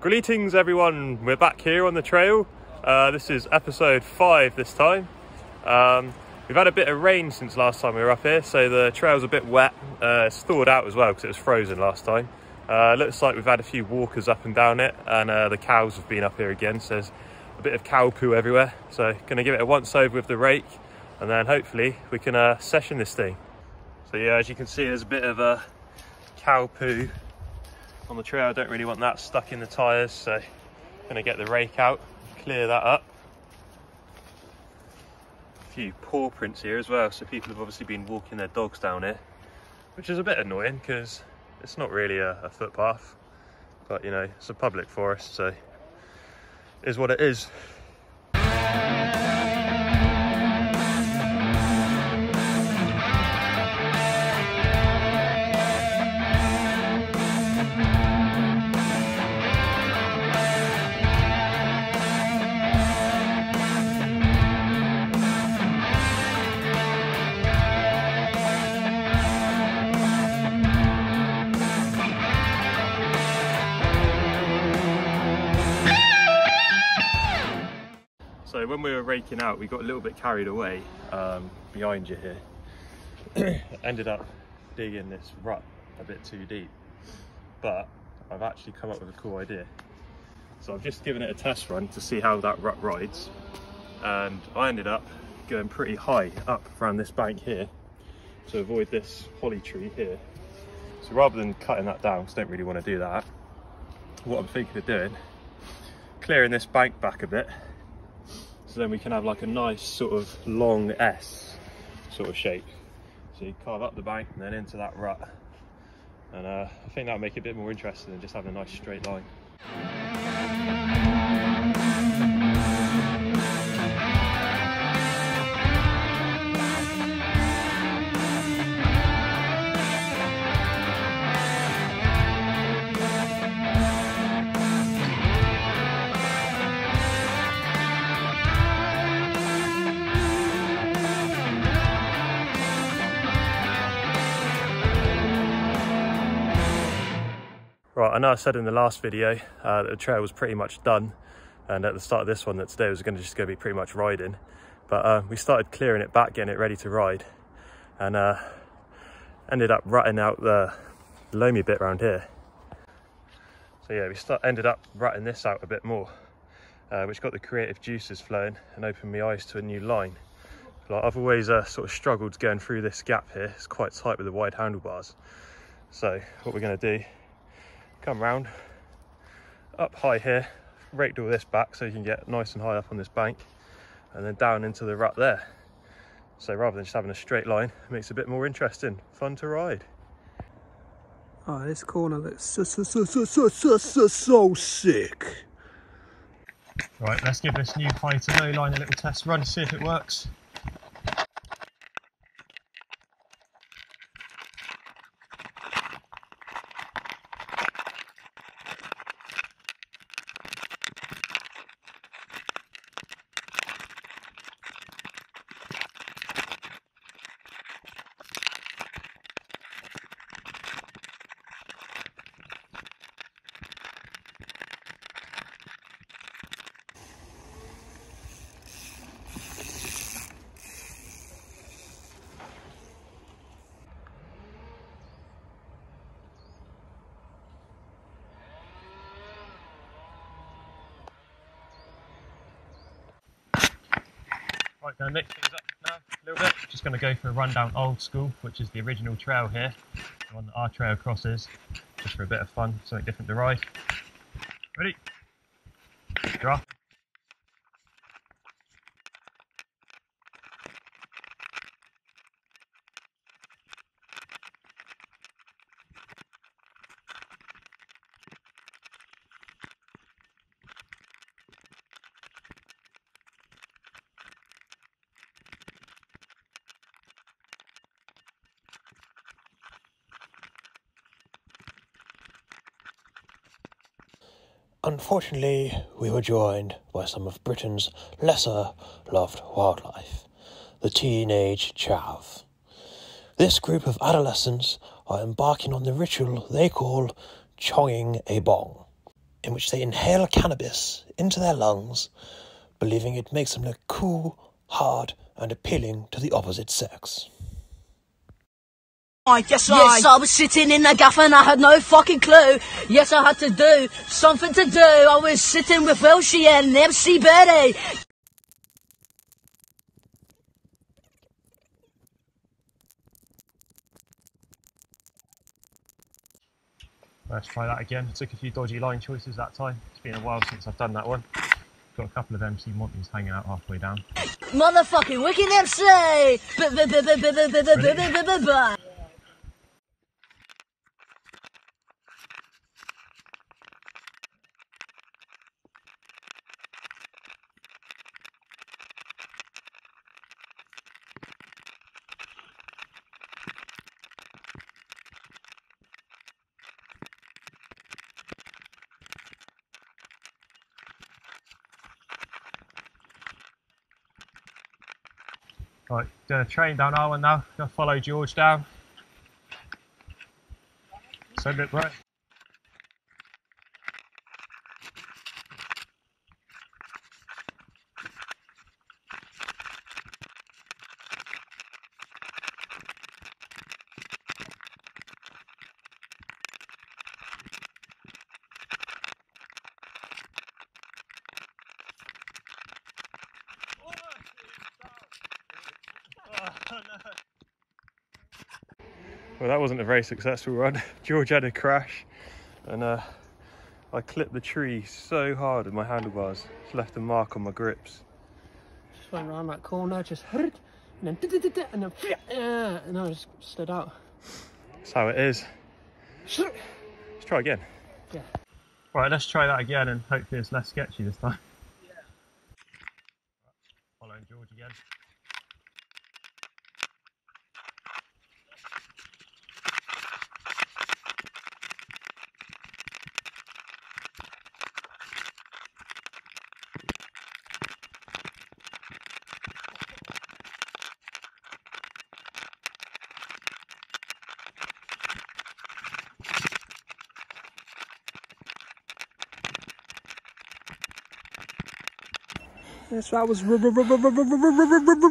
Greetings everyone, we're back here on the trail. This is episode 5 this time. We've had a bit of rain since last time we were up here, so the trail's a bit wet. It's thawed out as well because it was frozen last time. Looks like we've had a few walkers up and down it, and the cows have been up here again, so there's a bit of cow poo everywhere. So going to give it a once over with the rake, and then hopefully we can session this thing. So yeah, as you can see, there's a bit of cow poo on the trail. I don't really want that stuck in the tyres, so I'm going to get the rake out, clear that up. A few paw prints here as well, so people have obviously been walking their dogs down here, which is a bit annoying because it's not really a footpath, but you know, it's a public forest, so it is what it is. So when we were raking out, we got a little bit carried away behind you here. Ended up digging this rut a bit too deep, but I've actually come up with a cool idea. So I've just given it a test run to see how that rut rides, and I ended up going pretty high up around this bank here to avoid this holly tree here. So rather than cutting that down, because I don't really want to do that, what I'm thinking of doing, clearing this bank back a bit, so then we can have like a nice sort of long S sort of shape. So you carve up the bank and then into that rut. And I think that'll make it a bit more interesting than just having a nice straight line. Right, I know I said in the last video that the trail was pretty much done, and at the start of this one that today was just going to be pretty much riding, but we started clearing it back, getting it ready to ride, and ended up rutting out the loamy bit around here. So yeah, we ended up rutting this out a bit more, which got the creative juices flowing and opened my eyes to a new line. Like, I've always sort of struggled going through this gap here. It's quite tight with the wide handlebars. So what we're going to do, come round up high here, raked all this back so you can get nice and high up on this bank, and then down into the rut there. So rather than just having a straight line, it makes it a bit more interesting, fun to ride. Oh, this corner looks so sick. Right, let's give this new high to low line a little test run to see if it works. Right, going to mix things up now a little bit. Just going to go for a run down Old School, which is the original trail here, the one that our trail crosses, just for a bit of fun, something different to ride. Ready? Draw. Unfortunately, we were joined by some of Britain's lesser-loved wildlife, the teenage Chavs. This group of adolescents are embarking on the ritual they call chonging a bong. in which they inhale cannabis into their lungs, believing it makes them look cool, hard, and appealing to the opposite sex. Yes, I was sitting in the gaff and I had no fucking clue. Yes, I had to do something to do. I was sitting with Welshie and MC Betty. Let's try that again. Took a few dodgy line choices that time. It's been a while since I've done that one. Got a couple of MC Monties hanging out halfway down. Motherfucking wicked MC! Right, doing a train down our one now. Gonna follow George down. Send it right. Well, that wasn't a very successful run. George had a crash and I clipped the tree so hard with my handlebars. It's left a mark on my grips. Just went around that corner, just and then and I just slid out. That's how it is. Let's try again. Yeah. Right, let's try that again and hopefully it's less sketchy this time. Yeah. Following George again. Yes, that was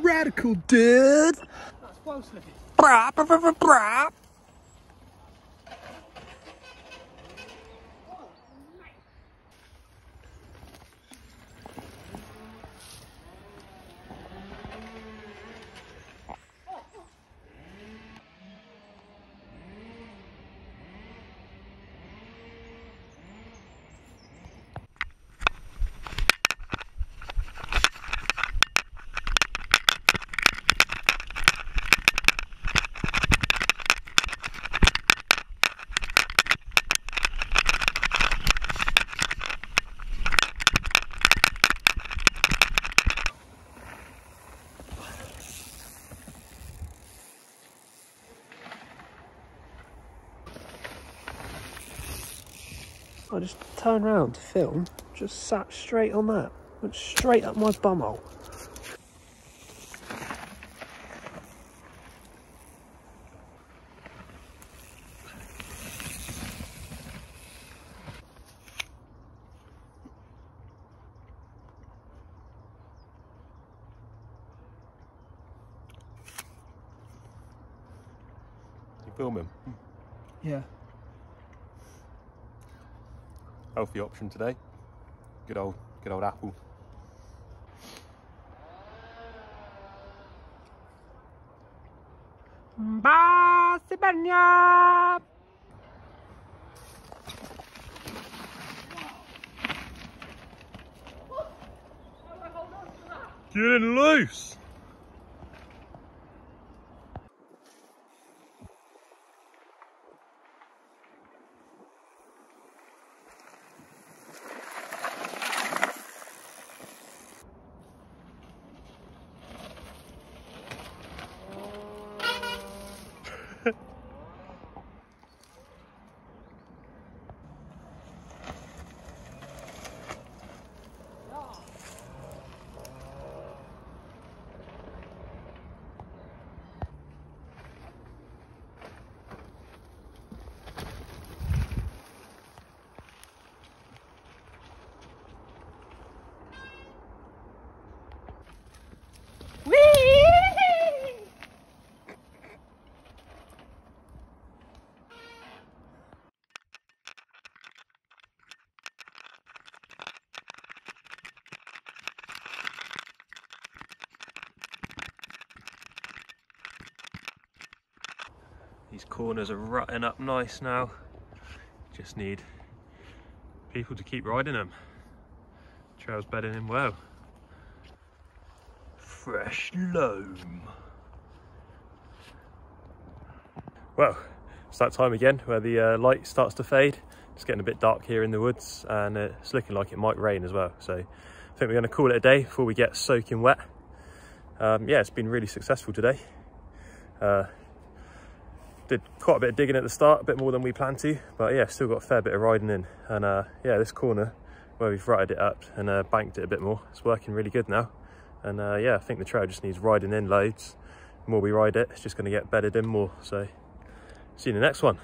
radical, dude. That's well slippy. I just turned around to film, just sat straight on that, went straight up my bumhole. You filming? Yeah. Healthy option today. Good old apple. Getting loose. These corners are rutting up nice now. Just need people to keep riding them. Trail's bedding in well. Fresh loam. Well, it's that time again where the light starts to fade. It's getting a bit dark here in the woods, and it's looking like it might rain as well. So I think we're going to call it a day before we get soaking wet. Yeah, it's been really successful today. Did quite a bit of digging at the start, a bit more than we planned to, but yeah, still got a fair bit of riding in. And yeah, this corner where we've rutted it up and banked it a bit more, it's working really good now. And yeah, I think the trail just needs riding in loads. The more we ride it, it's just going to get bedded in more. So see you in the next one.